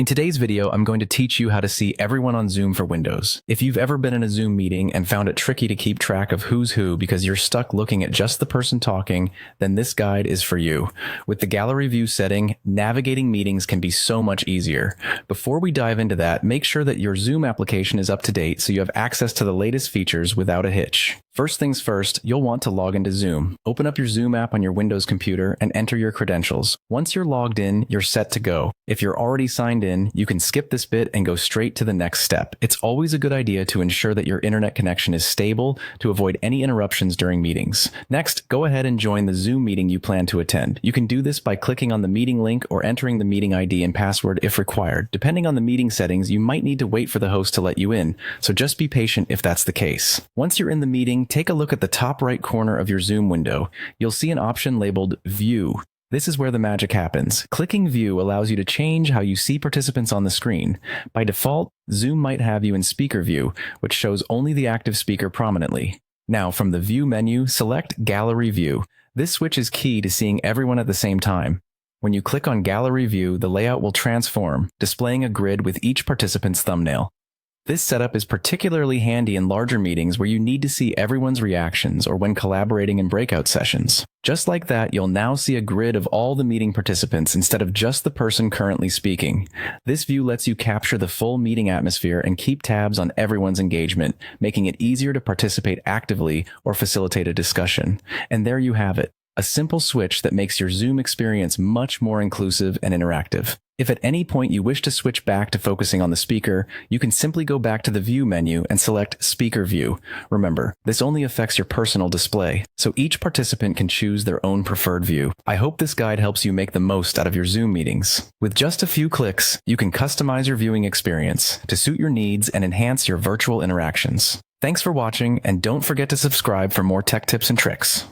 In today's video, I'm going to teach you how to see everyone on Zoom for Windows. If you've ever been in a Zoom meeting and found it tricky to keep track of who's who because you're stuck looking at just the person talking, then this guide is for you. With the gallery view setting, navigating meetings can be so much easier. Before we dive into that, make sure that your Zoom application is up to date so you have access to the latest features without a hitch. First things first, you'll want to log into Zoom. Open up your Zoom app on your Windows computer and enter your credentials. Once you're logged in, you're set to go. If you're already signed in, you can skip this bit and go straight to the next step. It's always a good idea to ensure that your internet connection is stable to avoid any interruptions during meetings. Next, go ahead and join the Zoom meeting you plan to attend. You can do this by clicking on the meeting link or entering the meeting ID and password if required. Depending on the meeting settings, you might need to wait for the host to let you in, so just be patient if that's the case. Once you're in the meeting, take a look at the top right corner of your Zoom window. You'll see an option labeled View. This is where the magic happens. Clicking View allows you to change how you see participants on the screen. By default, Zoom might have you in Speaker View, which shows only the active speaker prominently. Now, from the View menu, select Gallery View. This switch is key to seeing everyone at the same time. When you click on Gallery View, the layout will transform, displaying a grid with each participant's thumbnail. This setup is particularly handy in larger meetings where you need to see everyone's reactions or when collaborating in breakout sessions. Just like that, you'll now see a grid of all the meeting participants instead of just the person currently speaking. This view lets you capture the full meeting atmosphere and keep tabs on everyone's engagement, making it easier to participate actively or facilitate a discussion. And there you have it. A simple switch that makes your Zoom experience much more inclusive and interactive. If at any point you wish to switch back to focusing on the speaker, you can simply go back to the View menu and select Speaker View. Remember, this only affects your personal display, so each participant can choose their own preferred view. I hope this guide helps you make the most out of your Zoom meetings. With just a few clicks, you can customize your viewing experience to suit your needs and enhance your virtual interactions. Thanks for watching, and don't forget to subscribe for more tech tips and tricks.